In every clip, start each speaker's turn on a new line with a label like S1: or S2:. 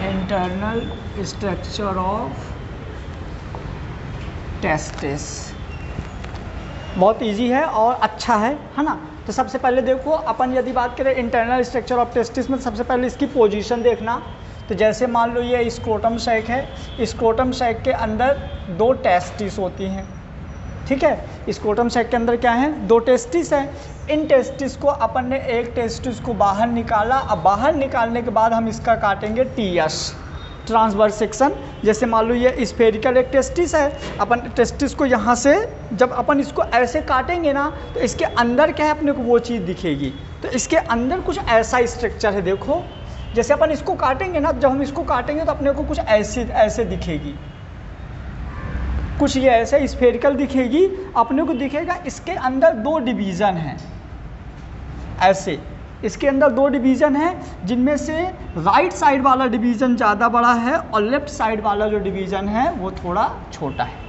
S1: Internal structure of testis बहुत easy है और अच्छा है ना। तो सबसे पहले देखो अपन यदि बात करें इंटरनल स्ट्रक्चर ऑफ टेस्टिस में, सबसे पहले इसकी पोजीशन देखना। तो जैसे मान लो ये स्क्रोटम सैक है, स्क्रोटम सैक के अंदर 2 टेस्टिस होती हैं, ठीक है। स्क्रोटम सैक के अंदर क्या है, 2 टेस्टिस हैं। इन टेस्टिस को अपन ने एक टेस्टिस को बाहर निकाला। अब बाहर निकालने के बाद हम इसका काटेंगे टीएस, ट्रांसवर्स सेक्शन। जैसे मान लो ये स्फेरिकल एक टेस्टिस है, अपन टेस्टिस को यहाँ से जब अपन इसको ऐसे काटेंगे ना, तो इसके अंदर क्या है अपने को वो चीज़ दिखेगी। तो इसके अंदर कुछ ऐसा स्ट्रक्चर है, देखो जैसे अपन इसको काटेंगे ना, जब हम इसको काटेंगे तो अपने को कुछ ऐसे दिखेगी, कुछ ये ऐसे स्फेरिकल दिखेगी अपने को। दिखेगा इसके अंदर 2 डिवीज़न हैं, ऐसे इसके अंदर 2 डिवीज़न हैं, जिनमें से राइट साइड वाला डिवीज़न ज़्यादा बड़ा है और लेफ्ट साइड वाला जो डिवीज़न है वो थोड़ा छोटा है।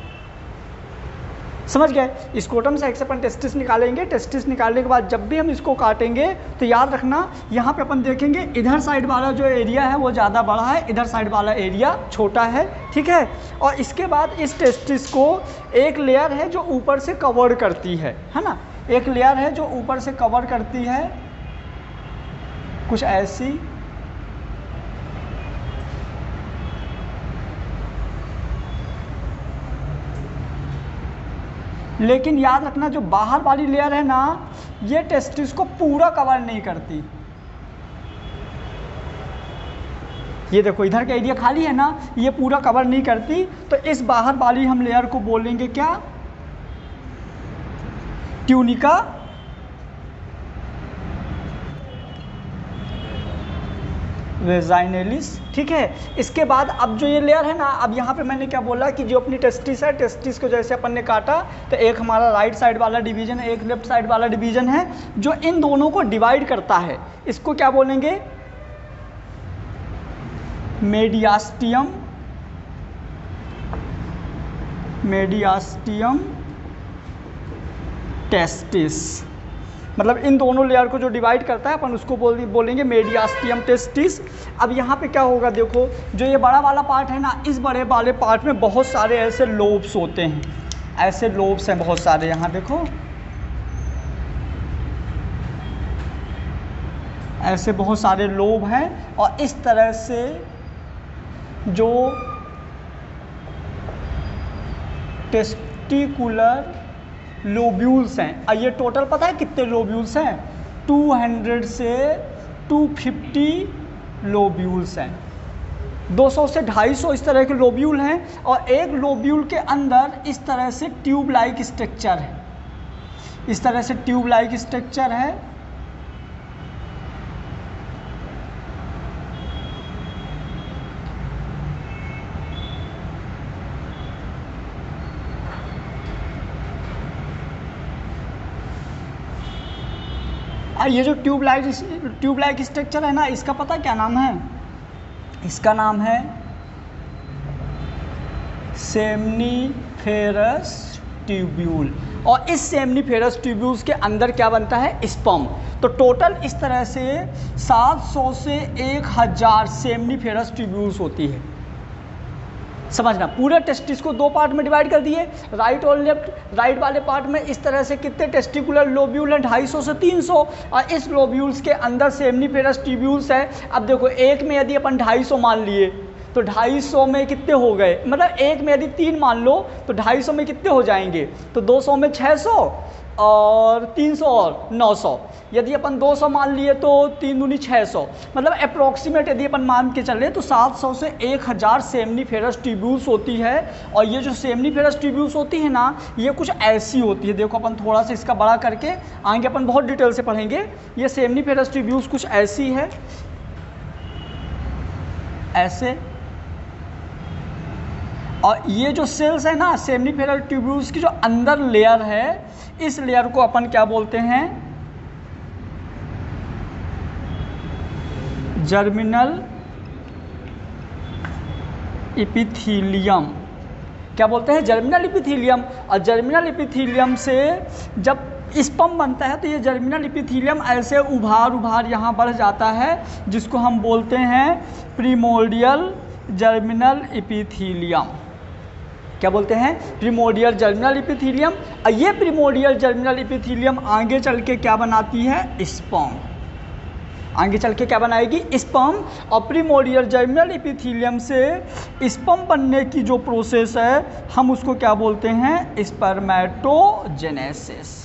S1: समझ गए। स्क्रोटम सैक से अपन टेस्टिस निकालेंगे। टेस्टिस निकालने के बाद जब भी हम इसको काटेंगे तो याद रखना, यहाँ पे अपन देखेंगे इधर साइड वाला जो एरिया है वो ज़्यादा बड़ा है, इधर साइड वाला एरिया छोटा है, ठीक है। और इसके बाद इस टेस्टिस को एक लेयर है जो ऊपर से कवर करती है ना, एक लेयर है जो ऊपर से कवर करती है कुछ ऐसी। लेकिन याद रखना जो बाहर वाली लेयर है ना, ये टेस्टिस को पूरा कवर नहीं करती। ये देखो इधर का एरिया खाली है ना, ये पूरा कवर नहीं करती। तो इस बाहर वाली हम लेयर को बोलेंगे क्या, ट्यूनिका वेजाइनलिस, ठीक है। इसके बाद अब जो ये लेयर है ना, अब यहाँ पे मैंने क्या बोला कि जो अपनी टेस्टिस है, टेस्टिस को जैसे अपन ने काटा तो एक हमारा राइट साइड वाला डिवीज़न है, एक लेफ्ट साइड वाला डिवीज़न है, जो इन दोनों को डिवाइड करता है। इसको क्या बोलेंगे, मेडियास्टियम, मेडियास्टियम टेस्टिस। मतलब इन दोनों लेयर को जो डिवाइड करता है अपन उसको बोलेंगे मेडियास्टियम टेस्टिस। अब यहाँ पे क्या होगा, देखो जो ये बड़ा वाला पार्ट है ना, इस बड़े वाले पार्ट में बहुत सारे ऐसे लोब्स होते हैं, ऐसे लोब्स हैं बहुत सारे। यहाँ देखो ऐसे बहुत सारे लोब हैं, और इस तरह से जो टेस्टिकुलर लोब्यूल्स हैं, और ये टोटल पता है कितने लोब्यूल्स हैं, 200 से 250 लोब्यूल्स हैं। 200 से 250 इस तरह के लोब्यूल हैं, और एक लोब्यूल के अंदर इस तरह से ट्यूब लाइक स्ट्रक्चर है, इस तरह से ट्यूब लाइक स्ट्रक्चर है। ये जो ट्यूब लाइक स्ट्रक्चर है ना, इसका पता क्या नाम है, इसका नाम है सेमनीफेरस ट्यूब्यूल। और इस सेमनीफेरस ट्यूब्यूल्स के अंदर क्या बनता है, स्पर्म। तो टोटल इस तरह से 700 से 1000 सेमनीफेरस ट्यूब्यूल्स होती है। समझना, पूरे टेस्टिस को 2 पार्ट में डिवाइड कर दिए, राइट और लेफ्ट। राइट वाले पार्ट में इस तरह से कितने टेस्टिकुलर लोब्यूल हैं, 250 से 300, और इस लोब्यूल्स के अंदर सेमनीफेरस ट्यूब्यूल्स है। अब देखो एक में यदि अपन 250 मान लिए तो 250 में कितने हो गए, मतलब एक में यदि 3 मान लो तो 250 में कितने हो जाएंगे, तो 200 में 600 और 300 और 900। यदि अपन 200 मान लिए तो 3 दूनी 600, मतलब अप्रॉक्सीमेट यदि अपन मान के चले तो 700 से 1000 सेमनीफेरस ट्यूब्यूल्स होती है। और ये जो सेमनीफेरस ट्यूब्यूल्स होती है ना, ये कुछ ऐसी होती है। देखो अपन थोड़ा सा इसका बड़ा करके आगे अपन बहुत डिटेल से पढ़ेंगे। ये सेमनीफेरस ट्यूब्यूल्स कुछ ऐसी है, ऐसे। और ये जो सेल्स है ना सेमनीफेरस ट्यूब्यूल्स की, जो अंदर लेयर है, इस लेयर को अपन क्या बोलते हैं, जर्मिनल इपिथीलियम, क्या बोलते हैं, जर्मिनल इपिथीलियम। और जर्मिनल इपिथीलियम से जब स्पर्म बनता है तो ये जर्मिनल इपिथीलियम ऐसे उभार यहाँ बढ़ जाता है, जिसको हम बोलते हैं प्रिमोर्डियल जर्मिनल इपिथीलियम। क्या बोलते हैं, प्रिमोर्डियल जर्मिनल इपिथीलियम। और ये प्रिमोर्डियल जर्मिनल इपिथीलियम आगे चल के क्या बनाती है, स्पर्म। आगे चल के क्या बनाएगी, स्पर्म। और प्रिमोर्डियल जर्मिनल इपिथीलियम से स्पर्म बनने की जो प्रोसेस है हम उसको क्या बोलते हैं, स्पर्मेटोजेनेसिस।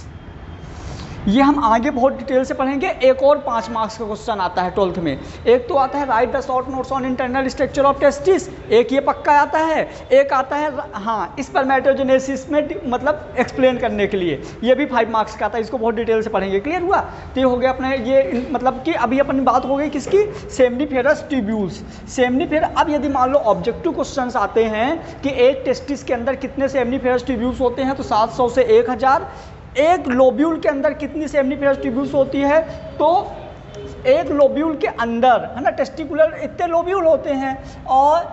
S1: ये हम आगे बहुत डिटेल से पढ़ेंगे। एक और 5 मार्क्स का क्वेश्चन आता है 12th में। एक तो आता है right the short notes on internal structure of testis, एक ये पक्का आता है। एक आता है हाँ स्पर्मेटोजेनेसिस में मतलब एक्सप्लेन करने के लिए, ये भी 5 मार्क्स का आता है, इसको बहुत डिटेल से पढ़ेंगे। क्लियर हुआ। तो ये हो गया अपने ये मतलब कि अभी अपनी बात हो गई किसकी, सेमनीफेरस ट्यूब्यूल्स। सेमनीफेरस, अब यदि मान लो ऑब्जेक्टिव क्वेश्चन आते हैं कि एक टेस्टिस के अंदर कितने सेमनीफेरस ट्यूब्यूल्स होते हैं, तो 700 से 1000। एक लोब्यूल के अंदर कितनी सेमनीफेरस ट्यूब्यूल्स होती है, तो एक लोब्यूल के अंदर है ना, टेस्टिकुलर इतने लोब्यूल होते हैं। और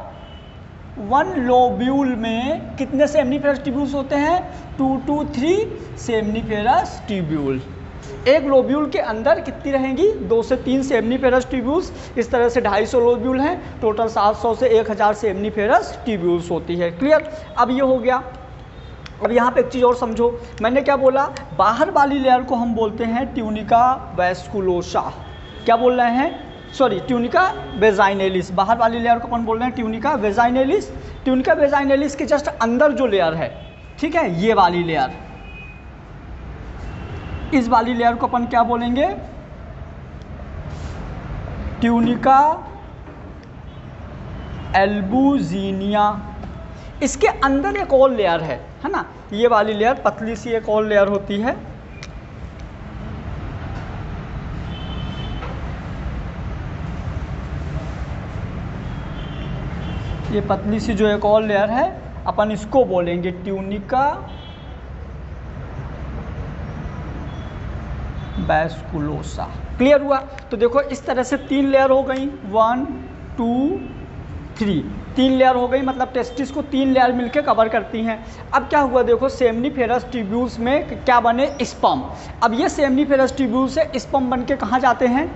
S1: 1 लोब्यूल में कितने सेमनीफेरस ट्यूब्यूल्स होते हैं, 2 to 3 सेमनीफेरस ट्यूब्यूल। एक लोब्यूल के अंदर कितनी रहेंगी, 2 से 3 सेमनीफेरस ट्यूब्यूल्स। इस तरह से 250 लोब्यूल हैं, टोटल 700 से 1000 सेमनीफेरस ट्यूब्यूल्स होती है। क्लियर। अब ये हो गया। अब यहाँ पे एक चीज़ और समझो, मैंने क्या बोला, बाहर वाली लेयर को हम बोलते हैं ट्यूनिका वैस्कुलोसा। क्या बोल रहे हैं, सॉरी ट्यूनिका वेजाइनेलिस। बाहर वाली लेयर को अपन बोल रहे हैं ट्यूनिका वेजाइनेलिस। ट्यूनिका वेजाइनेलिस के जस्ट अंदर जो लेयर है, ठीक है, ये वाली लेयर, इस वाली लेयर को अपन क्या बोलेंगे, ट्यूनिका एल्बुजिनिया। इसके अंदर एक और लेयर है ना, ये वाली लेयर पतली सी एक और लेयर होती है, ये पतली सी जो एक और लेयर है अपन इसको बोलेंगे ट्यूनिका वैस्कुलोसा। क्लियर हुआ। तो देखो इस तरह से 3 लेयर हो गई, 1 2 3, 3 लेयर हो गई, मतलब टेस्टिस को 3 लेयर मिलकर कवर करती हैं। अब क्या हुआ देखो, सेमनीफेरस ट्यूब्यूल्स में क्या बने, स्पर्म। अब ये सेमनीफेरस ट्यूब्यूल से स्पर्म बन के कहाँ जाते हैं,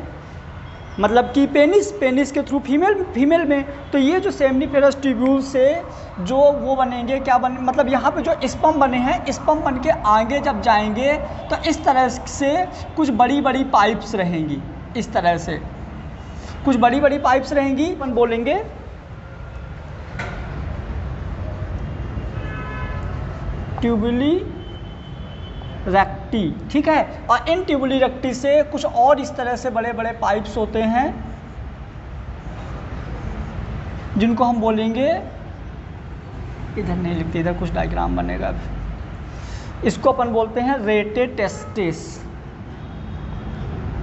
S1: मतलब कि पेनिस के थ्रू फीमेल में। तो ये जो सेमनीफेरस ट्यूब्यूल से जो वो बनेंगे, क्या बने, मतलब यहाँ पे जो स्पर्म बने हैं, स्पर्म बन के आगे जब जाएंगे तो इस तरह से कुछ बड़ी बड़ी पाइप्स रहेंगी, इस तरह से कुछ बड़ी बड़ी पाइप्स रहेंगी, अपन बोलेंगे ट्यूबुली रेक्टी। ठीक है। और इन ट्यूबुली रेक्टी से कुछ और इस तरह से बड़े बड़े पाइप्स होते हैं जिनको हम बोलेंगे, इधर नहीं लिखते, इधर कुछ डायग्राम बनेगा, इसको अपन बोलते हैं रेटेटेस्टिस।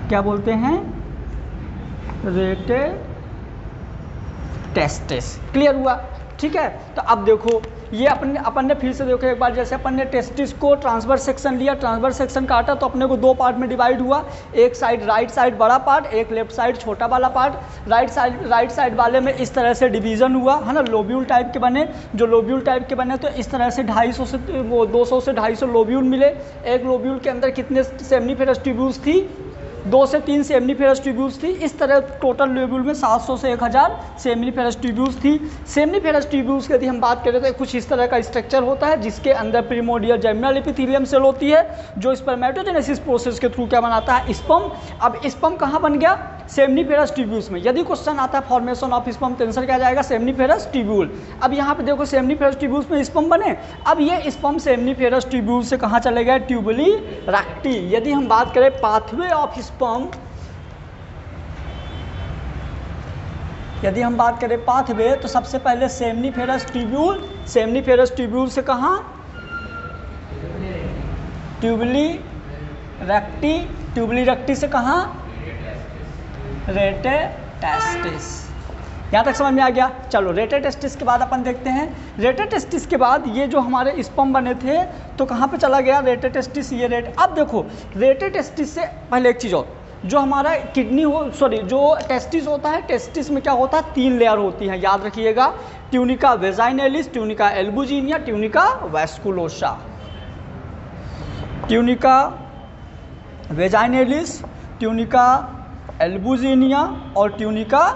S1: क्या बोलते हैं, रेटेटेस्टिस। क्लियर हुआ। ठीक है। तो अब देखो ये अपन ने फिर से देखो एक बार, जैसे अपन ने टेस्टिस को ट्रांसवर्स सेक्शन लिया, ट्रांसवर्स सेक्शन काटा तो अपने को 2 पार्ट में डिवाइड हुआ, एक साइड राइट साइड बड़ा पार्ट, एक लेफ्ट साइड छोटा वाला पार्ट। राइट साइड वाले में इस तरह से डिवीजन हुआ है ना, लोब्यूल टाइप के बने। जो लोब्यूल टाइप के बने तो इस तरह से 200 से 250 लोब्यूल मिले। एक लोब्यूल के अंदर कितने सेमनीफेरस ट्यूब्यूल्स थी, 2 से 3 सेमनीफेरस ट्यूब्यूल्स थी। इस तरह टोटल लोब्यूल में 700 से 1000 सेमनीफेरस ट्यूब्यूल्स थी। सेमनीफेरस ट्यूब्यूल्स की यदि हम बात करें तो कुछ इस तरह का स्ट्रक्चर होता है जिसके अंदर प्रिमोर्डियल जर्मिनल एपिथेलियम सेल होती है, जो स्पर्मेटोजेनेसिस प्रोसेस के थ्रू क्या बनाता है, स्पर्म। अब स्पर्म कहाँ बन गया, सेमनीफेरस ट्यूब्यूल्स में। यदि क्वेश्चन आता है फॉर्मेशन ऑफ स्पर्म तो आंसर क्या जाएगा, सेमनीफेरस ट्यूब्यूल। अब यहाँ पे देखो सेमनीफेरस ट्यूब्यूल्स में स्पर्म बने। अब ये स्पर्म सेमनीफेरस ट्यूब्यूल से कहाँ चले गए, ट्यूबुली रेक्टी। यदि हम बात करें पाथवे ऑफ स्पर्म, यदि हम बात करें पाथवे तो सबसे पहले सेमनीफेरस ट्यूब्यूल से कहाँ, ट्यूबुली रेक्टी से कहाँ, रेटेटेस्टिस। यहाँ तक समझ में आ गया। चलो रेटेटेस्टिस के बाद अपन देखते हैं, रेटेटेस्टिस के बाद ये जो हमारे स्पर्म बने थे तो कहाँ पे चला गया रेटेटेस्टिस, ये रेट। अब देखो रेटेटेस्टिस से पहले एक चीज़ और, जो हमारा किडनी हो सॉरी जो टेस्टिस होता है, टेस्टिस में क्या होता है 3 लेयर होती हैं, याद रखिएगा, tunica vaginalis, tunica albuginea, tunica vasculosa. Tunica vaginalis, tunica albuginea और ट्यूनिका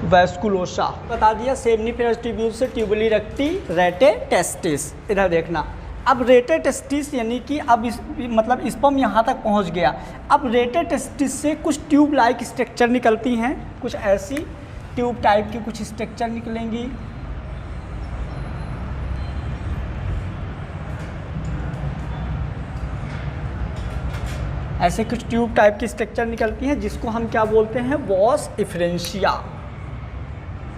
S1: वैस्कुलोसा। बता दिया सेमनीफेरस ट्यूब्यूल से ट्यूबुली रक्टी रेटे टेस्टिस। इधर देखना, अब रेटे टेस्टिस यानी कि अब इस मतलब स्पर्म यहाँ तक पहुँच गया। अब रेटे टेस्टिस से कुछ ट्यूब लाइक स्ट्रक्चर निकलती हैं, कुछ ऐसी ट्यूब टाइप की कुछ स्ट्रक्चर निकलेंगी। ऐसे कुछ ट्यूब टाइप की स्ट्रक्चर निकलती हैं जिसको हम क्या बोलते हैं, वॉस इफ्रेंशिया।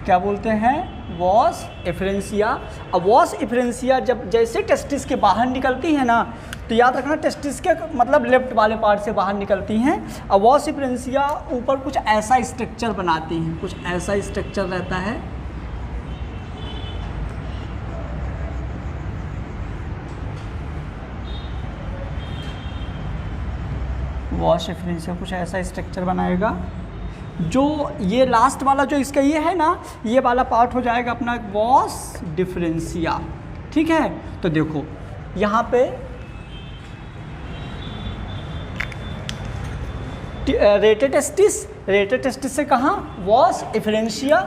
S1: क्या बोलते हैं, वॉस इफ्रेंशिया। अब वॉस इफ्रेंशिया जब जैसे टेस्टिस के बाहर निकलती है ना, तो याद रखना टेस्टिस के मतलब लेफ्ट वाले पार्ट से बाहर निकलती हैं। अब वॉस इफ्रेंशिया ऊपर कुछ ऐसा स्ट्रक्चर बनाती हैं, कुछ ऐसा स्ट्रक्चर रहता है। वॉस इफ्रेंशिया कुछ ऐसा स्ट्रक्चर बनाएगा। जो ये लास्ट वाला जो इसका ये है ना, ये वाला पार्ट हो जाएगा अपना वॉस डिफरेंशिया। ठीक है, तो देखो यहाँ पे रेटेटेस्टिस, रेटेटेस्टिस से कहाँ, वॉस इफ्रेंशिया,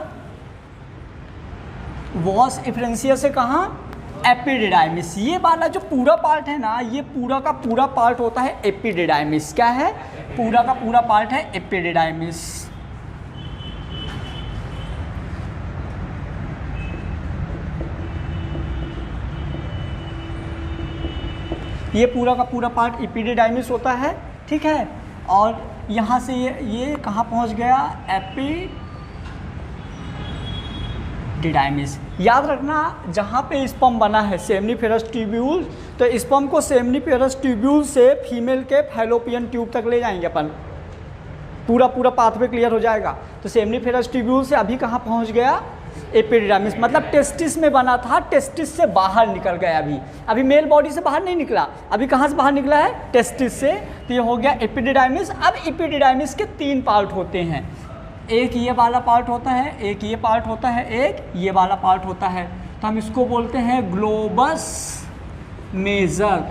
S1: वॉस इफ्रेंशिया से कहाँ, एपिडिडाइमिस। ये वाला जो पूरा पार्ट है ना, ये पूरा का पूरा पार्ट होता है एपिडिडाइमिस। क्या है, पूरा का पूरा पार्ट है एपिडिडाइमिस। ये पूरा का पूरा पार्ट एपिडिडाइमिस होता है। ठीक है, और यहाँ से ये कहाँ पहुँच गया, एपिडिडाइमिस। याद रखना जहाँ पे स्पर्म बना है सेमनीफेरस ट्यूब्यूल, तो स्पर्म को सेमनीफेरस ट्यूब्यूल से फीमेल के फैलोपियन ट्यूब तक ले जाएंगे अपन, पूरा पूरा पाथवे क्लियर हो जाएगा। तो सेमनीफेरस ट्यूब्यूल से अभी कहाँ पहुँच गया, एपिडिडाइमिस। मतलब टेस्टिस में बना था, टेस्टिस से बाहर निकल गया। अभी मेल बॉडी से बाहर नहीं निकला, अभी कहाँ से बाहर निकला है, टेस्टिस से। तो ये हो गया एपिडिडाइमिस। अब एपिडिडाइमिस के 3 पार्ट होते हैं, एक ये वाला पार्ट होता है, एक ये पार्ट होता है, एक ये वाला पार्ट होता है। तो हम इसको बोलते हैं ग्लोबस मेजर,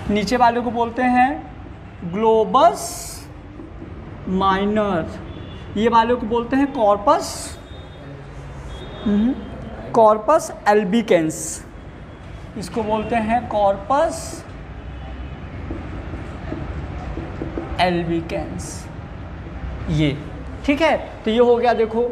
S1: नीचे वाले को बोलते हैं ग्लोबस माइनर, ये वाले को बोलते हैं कॉर्पस, कॉर्पस एल्बिकेंस, इसको बोलते हैं कॉर्पस एल्बिकेंस। ये ठीक है, तो ये हो गया। देखो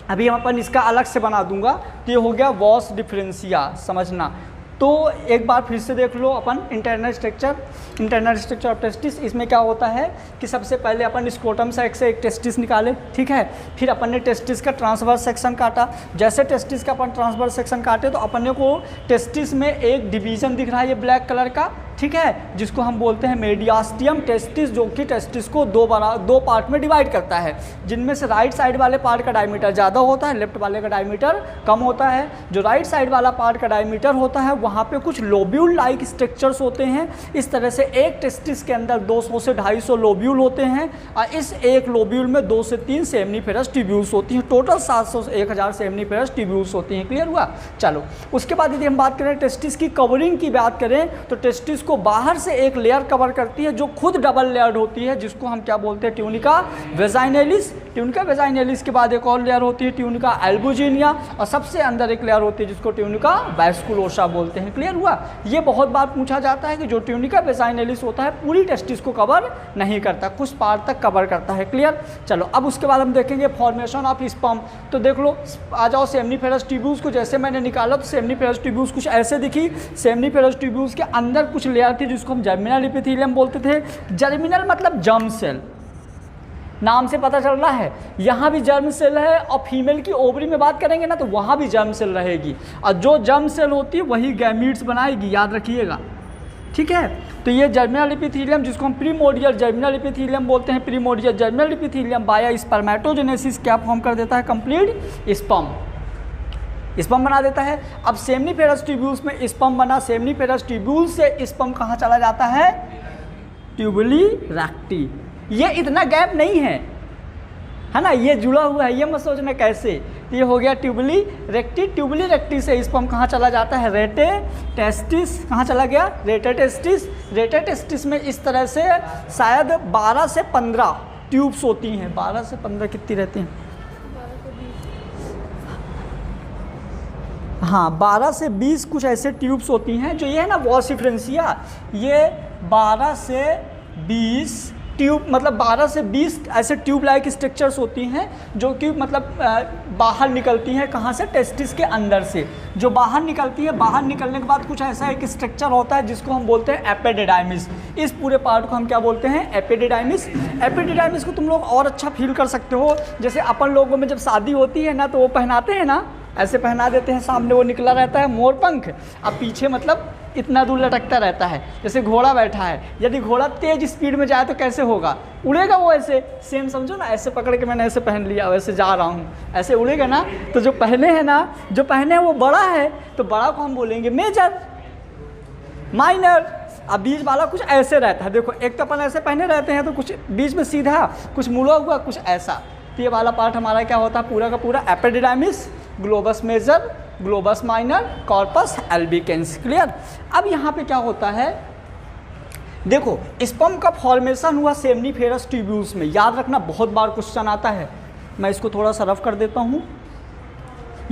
S1: अभी हम अपन इसका अलग से बना दूंगा, तो ये हो गया वॉस डिफरेंशिया, समझना। तो एक बार फिर से देख लो अपन इंटरनल स्ट्रक्चर ऑफ टेस्टिस। इसमें क्या होता है कि सबसे पहले अपन स्क्रोटम साइड से एक टेस्टिस निकाले, ठीक है, फिर अपन ने टेस्टिस का ट्रांसवर्स सेक्शन काटा। जैसे टेस्टिस का अपन ट्रांसवर्स सेक्शन काटे तो अपन को टेस्टिस में एक डिवीज़न दिख रहा है, ये ब्लैक कलर का, ठीक है, जिसको हम बोलते हैं मेडियास्टियम टेस्टिस, जो कि टेस्टिस को दो पार्ट में डिवाइड करता है, जिनमें से राइट साइड वाले पार्ट का डायमीटर ज़्यादा होता है, लेफ्ट वाले का डायमीटर कम होता है। जो राइट साइड वाला पार्ट का डायमीटर होता है वहाँ पे कुछ लोब्यूल लाइक स्ट्रक्चर्स होते हैं। इस तरह से एक टेस्टिस के अंदर 200 से 250 लोब्यूल होते हैं और इस एक लोब्यूल में 2 से 3 सेमनीफेरस ट्यूब्यूल्स होती हैं। टोटल 700 से 1000 सेमनीफेरस ट्यूब्यूल्स होती हैं। क्लियर हुआ? चलो, उसके बाद यदि हम बात करें टेस्टिस की कवरिंग की बात करें तो टेस्टिस को बाहर से एक लेयर कवर करती है जो खुद डबल लेयर्ड होती है, जिसको हम क्या बोलते हैं, ट्यूनिका वेजाइनलिस। ट्यूनिका वेजाइनलिस के बाद एक और लेयर होती है ट्यूनिका एल्बुजिनिया, और सबसे अंदर एक लेयर होती है जिसको ट्यूनिका वैस्कुलोसा बोलते हैं। क्लियर हुआ? ये बहुत बार पूछा जाता है कि जो ट्यूनिका वेजाइनलिस होता है पूरी टेस्टिस को कवर नहीं करता, कुछ पार्ट तक कवर करता है। क्लियर? चलो, अब उसके बाद हम देखेंगे फॉर्मेशन ऑफ स्पर्म। तो देख लो, आ जाओ सेमनीफेरस ट्यूब्यूल्स को जैसे मैंने निकाला तो सेमनीफेरस ट्यूब्यूल्स कुछ ऐसे दिखी। सेमनीफेरस ट्यूब्यूल्स के अंदर कुछ लेयर थी जिसको हम जर्मिनल एपिथेलियम बोलते थे। जर्मिनल मतलब जर्म सेल, नाम से पता चल रहा है, यहाँ भी जर्म सेल है, और फीमेल की ओवरी में बात करेंगे ना तो वहाँ भी जर्म सेल रहेगी, और जो जर्म सेल होती है वही गैमीट्स बनाएगी, याद रखिएगा। ठीक है, तो ये जर्मिनल एपिथेलियम जिसको हम प्रीमोडियल जर्मिनल एपिथेलियम बोलते हैं, प्रीमोडियल जर्मिनल एपिथेलियम बाया स्पर्मेटोजेनेसिस क्या फॉर्म कर देता है, कंप्लीट स्पर्म बना देता है। अब सेमनीफेरस ट्यूब्यूल्स में स्पर्म बना, सेमनीफेरस ट्यूब्यूल से स्पर्म कहाँ चला जाता है, ट्यूबुली रेक्टी। ये इतना गैप नहीं है ना, ये जुड़ा हुआ है, ये मत सोचना कैसे। तो ये हो गया ट्यूबुली रेक्टी। ट्यूबुली रेक्टी से स्पर्म कहाँ चला जाता है, रेटे टेस्टिस। कहाँ चला गया, रेटे टेस्टिस। रेटे टेस्टिस में इस तरह से शायद 12 से 15 ट्यूब्स होती हैं। 12 से 15 कितनी रहती हैं, हाँ 12 से 20 कुछ ऐसे ट्यूब्स होती हैं। जो ये है ना वॉसिफ्रेंसिया, ये 12 से 20 ट्यूब, मतलब 12 से 20 ऐसे ट्यूब लाइक स्ट्रक्चर्स होती हैं जो कि मतलब बाहर निकलती हैं। कहाँ से, टेस्टिस के अंदर से जो बाहर निकलती है। बाहर निकलने के बाद कुछ ऐसा एक स्ट्रक्चर होता है जिसको हम बोलते हैं एपिडिडाइमिस। इस पूरे पार्ट को हम क्या बोलते हैं, एपिडिडाइमिस। एपिडिडाइमिस को तुम लोग और अच्छा फील कर सकते हो, जैसे अपन लोगों में जब शादी होती है ना तो वो पहनाते हैं ना, ऐसे पहना देते हैं, सामने वो निकला रहता है मोर पंख, अब पीछे मतलब इतना दूर लटकता रहता है। जैसे घोड़ा बैठा है, यदि घोड़ा तेज स्पीड में जाए तो कैसे होगा, उड़ेगा वो ऐसे, सेम समझो ना, ऐसे पकड़ के मैंने ऐसे पहन लिया, वैसे जा रहा हूँ, ऐसे उड़ेगा ना। तो जो पहने हैं ना, जो पहने हैं वो बड़ा है, तो बड़ा को हम बोलेंगे मेजर, माइनर। अब बीच वाला कुछ ऐसे रहता है, देखो एक तो अपन ऐसे पहने रहते हैं तो कुछ बीच में सीधा, कुछ मुड़ा हुआ, कुछ ऐसा। तो ये वाला पार्ट हमारा क्या होता है, पूरा का पूरा epididymis, globus major, globus minor, corpus albicans. Clear. अब यहाँ पे क्या होता है, देखो स्पर्म का फॉर्मेशन हुआ सेमनीफेरस ट्यूब्यूल्स में। याद रखना, बहुत बार क्वेश्चन आता है। मैं इसको थोड़ा सा रफ कर देता हूँ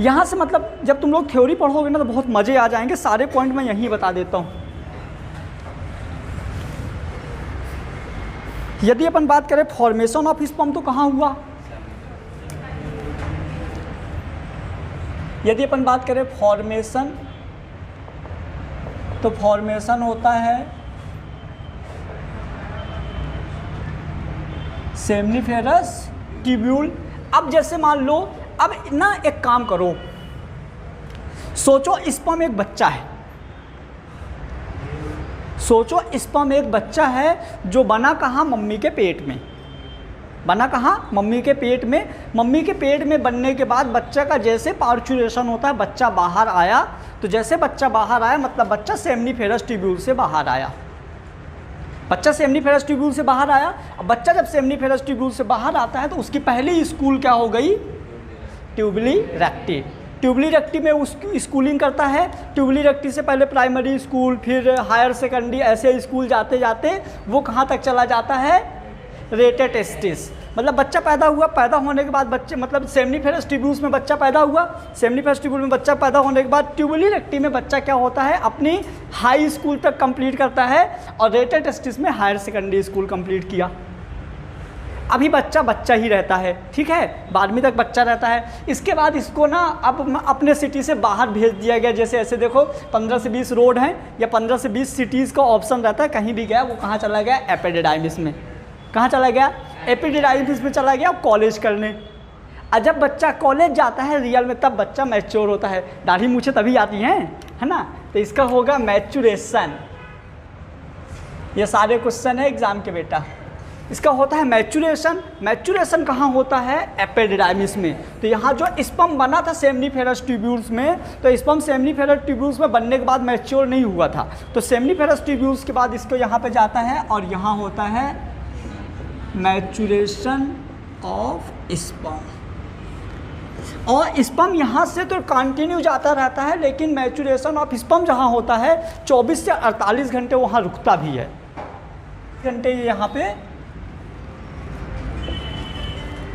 S1: यहाँ से, मतलब जब तुम लोग थ्योरी पढ़ोगे ना तो बहुत मज़े आ जाएंगे। सारे पॉइंट मैं यहीं बता देता हूँ। यदि अपन बात करें फॉर्मेशन ऑफ स्पर्म तो कहाँ हुआ, यदि अपन बात करें फॉर्मेशन तो फॉर्मेशन होता है सेमनीफेरस ट्यूब्यूल। अब जैसे मान लो, अब ना एक काम करो, सोचो स्पर्म एक बच्चा है, सोचो स्पर्म एक बच्चा है जो बना कहाँ, मम्मी के पेट में। बना कहाँ, मम्मी के पेट में। मम्मी के पेट में बनने के बाद बच्चा का जैसे पार्चुरेशन होता है, बच्चा बाहर आया, तो जैसे बच्चा बाहर आया मतलब बच्चा सेमनीफेरस ट्यूब्यूल से बाहर आया। बच्चा सेमनीफेरस ट्यूब्यूल से बाहर आया। अब बच्चा जब सेमनीफेरस ट्यूब्यूल से बाहर आता है तो उसकी पहली स्कूल क्या हो गई, ट्यूबुली रेक्टी। ट्यूबुली रेक्टी में उसकी स्कूलिंग करता है। ट्यूबुली रेक्टी से पहले प्राइमरी स्कूल, फिर हायर सेकेंडरी, ऐसे स्कूल जाते जाते वो कहाँ तक चला जाता है, रेटे टेस्टिस। मतलब बच्चा पैदा हुआ, पैदा होने के बाद बच्चे, मतलब सेमनीफेरस ट्यूब्यूल्स में बच्चा पैदा हुआ। सेमनीफेरस ट्यूब्यूल में बच्चा पैदा होने के बाद ट्यूबुली रेक्टी में बच्चा क्या होता है, अपनी हाई स्कूल तक कंप्लीट करता है, और रेटे टेस्टिस में हायर सेकेंडरी स्कूल कंप्लीट किया। अभी बच्चा बच्चा ही रहता है, ठीक है, 12वीं तक बच्चा रहता है। इसके बाद इसको ना अब अपने सिटी से बाहर भेज दिया गया। जैसे ऐसे देखो 15 से 20 रोड हैं या 15 से 20 सिटीज़ का ऑप्शन रहता है, कहीं भी गया वो कहाँ चला गया, एपिडिडाइमिस में। कहाँ चला गया, एपिडिडाइमिस में चला गया कॉलेज करने। और जब बच्चा कॉलेज जाता है रियल में, तब बच्चा मैच्योर होता है। दाढ़ी मूछें तभी आती हैं, है ना। तो इसका होगा मैच्योरेशन। ये सारे क्वेश्चन है एग्जाम के बेटा। इसका होता है मैच्योरेशन। मैच्योरेशन कहाँ होता है, एपिडिडाइमिस में। तो यहाँ जो स्पर्म बना था सेमनीफेरस ट्यूब्यूल्स में, तो स्पर्म सेमनीफेरस ट्यूब्यूल्स में बनने के बाद मैच्योर नहीं हुआ था, तो सेमनीफेरस ट्यूब्यूल्स के बाद इसको यहाँ पे जाता है और यहाँ होता है मैच्योरेशन ऑफ स्पर्म। और स्पर्म यहाँ से तो कंटिन्यू जाता रहता है, लेकिन मैच्योरेशन ऑफ स्पर्म जहाँ होता है 24 से 48 घंटे वहाँ रुकता भी है। घंटे यहाँ पे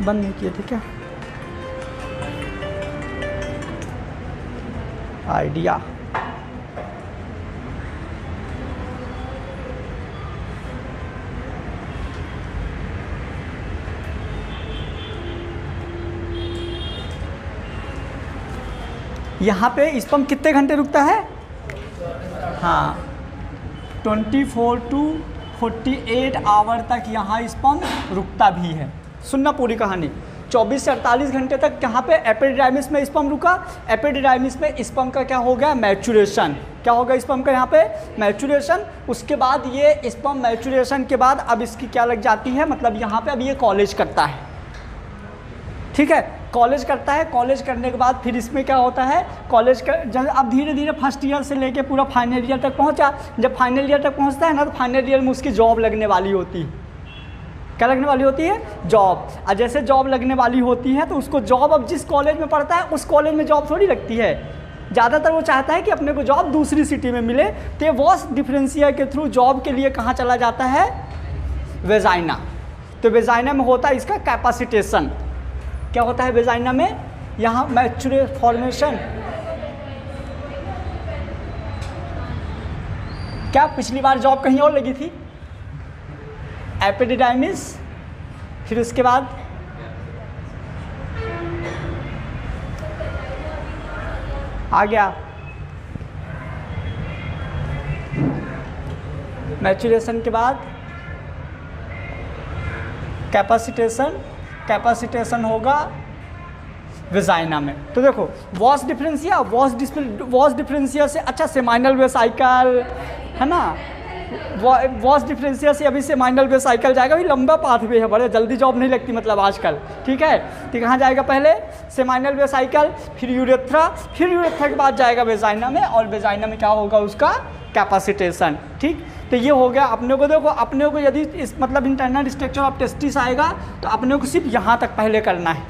S1: बंद नहीं किए थे क्या, आइडिया। यहाँ पे स्पर्म कितने घंटे रुकता है, हाँ 24 to 48 आवर तक यहाँ स्पर्म रुकता भी है। सुनना पूरी कहानी। 24 से 48 घंटे तक यहाँ पे एपिडिडाइमिस में स्पर्म रुका। एपिडिडाइमिस में स्पर्म का क्या हो गया, मैच्योरेशन। क्या होगा स्पर्म का यहाँ पे, मैच्योरेशन। उसके बाद ये स्पर्म मैच्योरेशन के बाद अब इसकी क्या लग जाती है, मतलब यहाँ पे अब ये कॉलेज करता है, ठीक है। कॉलेज करता है, कॉलेज करने के बाद फिर इसमें क्या होता है, कॉलेज का जब अब धीरे धीरे फर्स्ट ईयर से लेके पूरा फाइनल ईयर तक पहुंचा, जब फाइनल ईयर तक पहुंचता है ना, तो फाइनल ईयर में उसकी जॉब लगने वाली होती है। क्या लगने वाली होती है? जॉब। और जैसे जॉब लगने वाली होती है तो उसको जॉब, अब जिस कॉलेज में पढ़ता है उस कॉलेज में जॉब थोड़ी लगती है, ज़्यादातर वो चाहता है कि अपने को जॉब दूसरी सिटी में मिले, तो ये वॉस डिफरेंशिया के थ्रू जॉब के लिए कहाँ चला जाता है? वेजाइना। तो वेजाइना में होता है इसका कैपेसिटेशन। क्या होता है वेजाइना में? यहाँ मैच्योर फॉर्मेशन। क्या पिछली बार जॉब कहीं और लगी थी? एपिडिडाइमिस, फिर उसके बाद आ गया मैच्योरेशन के बाद कैपेसिटेशन, कैपेसिटेशन होगा वेजाइना में। तो देखो वॉस डिफरेंशिया, वॉस डिफरेंशिया से अच्छा सेमाइनल वेसाइकल है ना, वॉस डिफरेंशिया से अभी सेमाइनल वेसाइकल जाएगा, अभी लंबा पाथवे है, बड़े जल्दी जॉब नहीं लगती मतलब आजकल, ठीक है। तो कहाँ जाएगा? पहले सेमाइनल वेसाइकल, फिर यूरेथ्रा, फिर यूरेथ्रा के बाद जाएगा वेजाइना में, और वेजाइना में क्या होगा? उसका कैपेसिटेशन। ठीक, तो ये हो गया अपने को। देखो अपने को यदि इस मतलब इंटरनल स्ट्रक्चर ऑफ टेस्टिस आएगा तो अपने को सिर्फ यहाँ तक पहले करना है,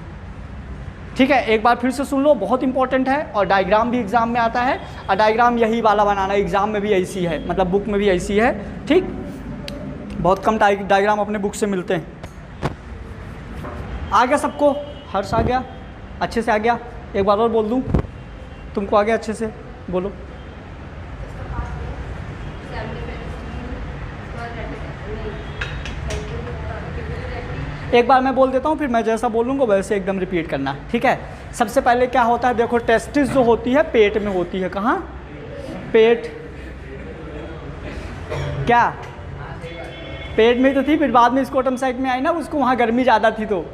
S1: ठीक है। एक बार फिर से सुन लो, बहुत इंपॉर्टेंट है, और डायग्राम भी एग्जाम में आता है, और डायग्राम यही वाला बनाना, एग्जाम में भी ऐसी है, मतलब बुक में भी ऐसी है, ठीक। बहुत कम डायग्राम अपने बुक से मिलते हैं। आ गया सबको? हर्ष आ गया? अच्छे से आ गया? एक बार और बोल दूँ, तुमको आ गया अच्छे से? बोलो। एक बार मैं बोल देता हूँ, फिर मैं जैसा बोलूँगा वैसे एकदम रिपीट करना, ठीक है। सबसे पहले क्या होता है? देखो टेस्टिस जो होती है पेट में होती है। कहाँ? पेट। क्या? पेट में तो थी, फिर बाद में स्कोटम साइक में आई ना, उसको वहाँ गर्मी ज़्यादा थी, तो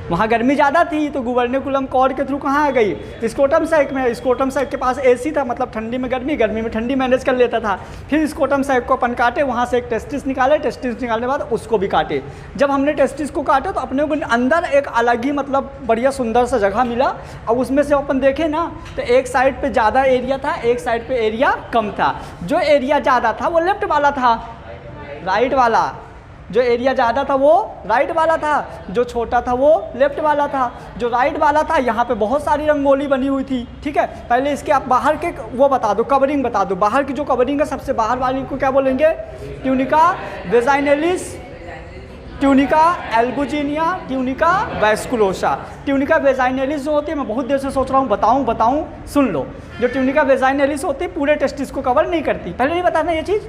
S1: वहाँ गर्मी ज़्यादा थी तो गुबर्निकुलम कॉर्ड के थ्रू कहाँ आ गई? स्कोटम साइक में। स्कोटम साइक के पास एसी था, मतलब ठंडी में गर्मी, गर्मी में ठंडी मैनेज कर लेता था। फिर स्कोटम साइक को अपन काटे, वहाँ से एक टेस्टिस निकाले, टेस्टिस निकालने के बाद उसको भी काटे। जब हमने टेस्टिस को काटा तो अपने को अंदर एक अलग ही मतलब बढ़िया सुंदर सा जगह मिला, और उसमें से अपन देखें ना तो एक साइड पर ज़्यादा एरिया था, एक साइड पर एरिया कम था। जो एरिया ज़्यादा था वो लेफ्ट वाला था, राइट वाला। जो एरिया ज़्यादा था वो राइट वाला था, जो छोटा था वो लेफ्ट वाला था। जो राइट वाला था यहाँ पे बहुत सारी रंगोली बनी हुई थी, ठीक है। पहले इसके आप बाहर के वो बता दो, कवरिंग बता दो। बाहर की जो कवरिंग है सबसे बाहर वाली को क्या बोलेंगे? Tunica vaginalis, tunica albuginea, tunica vasculosa. Tunica vaginalis जो होती है, मैं बहुत देर से सोच रहा हूँ बताऊँ, सुन लो। जो ट्यूनिका वेजाइनलिस होती है पूरे टेस्टिस को कवर नहीं करती। पहले नहीं बताना ये चीज़,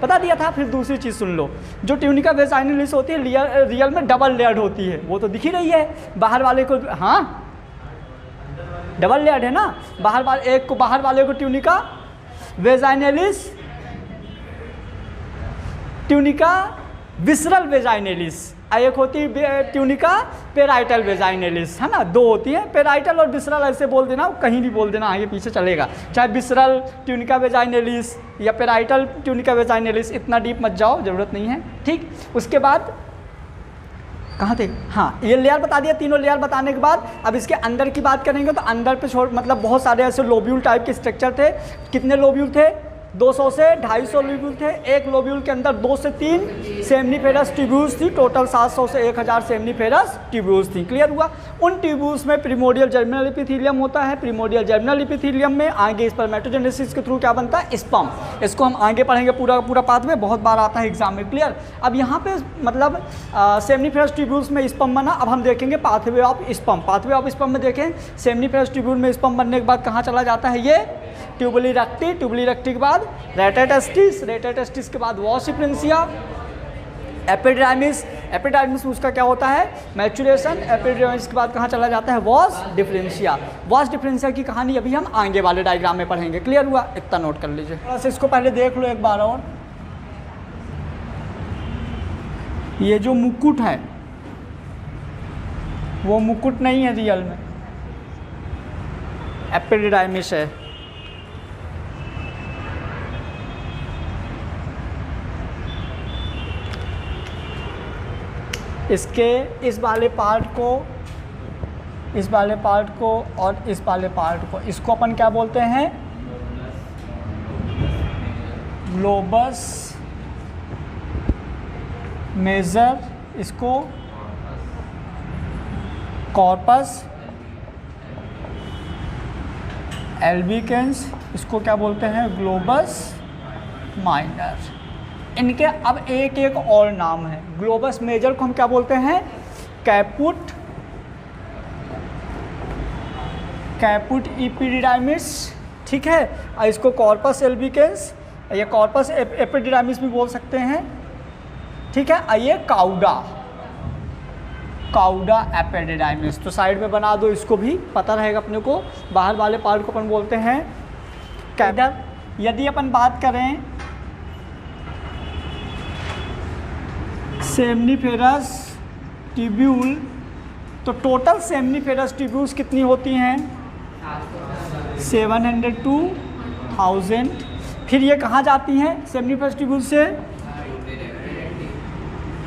S1: बता दिया था। फिर दूसरी चीज़ सुन लो, जो ट्यूनिका वेजाइनलिस होती है रियल में डबल लेयर्ड होती है, वो तो दिख ही रही है बाहर वाले को। हाँ डबल लेयर्ड है ना, बाहर वाले को tunica vaginalis, tunica visceral vaginalis, एक होती है ट्यूनिका पेराइटल वेजाइनलिस, है ना। दो होती है, पेराइटल और विसरल ऐसे बोल देना, कहीं भी बोल देना, आगे पीछे चलेगा। चाहे विसरल ट्यूनिका वेजाइनलिस या पेराइटल ट्यूनिका वेजाइनलिस, इतना डीप मत जाओ, ज़रूरत नहीं है, ठीक। उसके बाद कहाँ थे? हाँ, ये लेयर बता दिया। तीनों लेयर बताने के बाद अब इसके अंदर की बात करेंगे तो अंदर पे मतलब बहुत सारे ऐसे लोब्यूल टाइप के स्ट्रक्चर थे। कितने लोब्यूल थे? 200 से 250 लोब्यूल थे। एक लोब्यूल के अंदर 2 से 3 सेमनीफेरस ट्यूब्यूल्स थी। टोटल 700 से 1000 सेमनीफेरस ट्यूब्यूल्स थी। क्लियर हुआ? उन ट्यूब्यूल्स में प्रीमोडियल जर्मिनल एपिथेलियम होता है। प्रीमोडियल जर्मिनल एपिथेलियम में आगे स्पर्मेटोजेनेसिस के थ्रू क्या बनता है? स्पर्म। इसको हम आगे पढ़ेंगे, पूरा पाथवे बहुत बार आता है एग्जाम में। क्लियर? अब यहाँ पे मतलब सेमनीफेरस ट्यूब्यूल्स में स्पर्म बना। अब हम देखेंगे pathway of sperm. Pathway of sperm में देखें, सेमनीफेरस ट्यूब्यूल में स्पर्म बनने के बाद कहाँ चला जाता है? ये ट्यूबुली रक्टी। ट्यूबुली रक्टी के बाद रेटाटेस्टिस। रेटाटेस्टिस के बाद वॉस डिफरेंशिया, एपिडर्मिस। एपिडर्मिस में उसका क्या होता है? मैच्योरेशन। एपिडर्मिस के बाद कहाँ चला जाता है? Was differentia. वॉस डिफरेंशिया की कहानी अभी हम आगे वाले डायग्राम में पढ़ेंगे। क्लियर हुआ? इतना नोट कर लीजिए। थोड़ा सा इसको पहले देख लो एक बार और। ये जो मुकुट है वो मुकुट नहीं है रियल में, एपिडर्मिस है। इसके इस वाले पार्ट को इस वाले पार्ट को और इस वाले पार्ट को, इसको अपन क्या बोलते हैं? ग्लोबस मेजर, इसको कॉर्पस एल्बिकेंस, इसको क्या बोलते हैं? Globus minor. इनके अब एक एक और नाम है। ग्लोबस मेजर को हम क्या बोलते हैं? कैपुट एपिडिडाइमिस, ठीक है। और इसको कॉर्पस एल्बिकेंस या कॉर्पस एपिडिडाइमिस भी बोल सकते हैं, ठीक है। और ये काउडा एपिडिडाइमिस, तो साइड में बना दो, इसको भी पता रहेगा अपने को। बाहर वाले पार्ट को अपन बोलते हैं कैडर। यदि अपन बात करें सेमनीफेरस ट्यूब्यूल, तो टोटल सेमनीफेरस ट्यूब्यूल्स कितनी होती हैं? 700 to 1000। फिर ये कहाँ जाती हैं सेमनीफेरस ट्यूब्यूल से?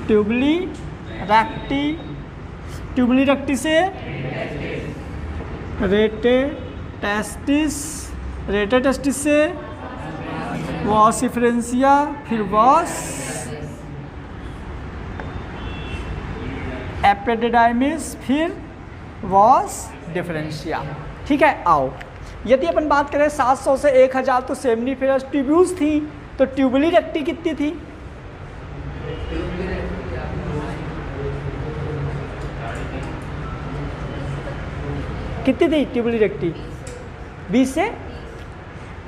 S1: ट्यूबली रेक्टी से रेटेटेस्टिस से वॉसिफरेंसिया, फिर वॉस एपिडिडाइमिस, फिर वॉस डिफरेंशिया, ठीक है। आओ, यदि अपन बात करें 700 से 1000 तो सेमनीफेरस ट्यूब्यूल्स थी, तो ट्यूबली रेक्टी कितनी थी? कितनी थी ट्यूबली रेक्टी? 20 से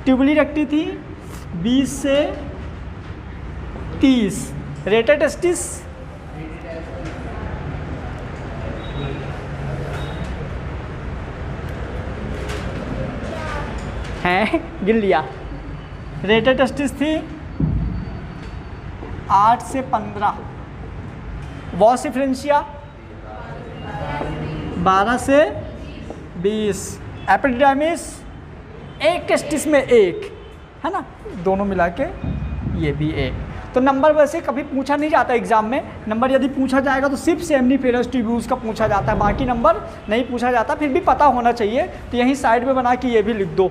S1: ट्यूबली रेक्टी थी 20 से 30। रेटेटेस्टिस हैं, गिन लिया। रेटेटेस्टिस थी 8 से 15। वॉसिफरेंशिया 12 से 20। एपिडिडाइमिस एक टेस्टिस में एक, है ना, दोनों मिला के ये भी एक। तो नंबर वैसे कभी पूछा नहीं जाता एग्जाम में। नंबर यदि पूछा जाएगा तो सिर्फ सेमनीफेरस ट्यूब्यूल्स का पूछा जाता है, बाकी नंबर नहीं पूछा जाता। फिर भी पता होना चाहिए, तो यहीं साइड में बना के ये भी लिख दो।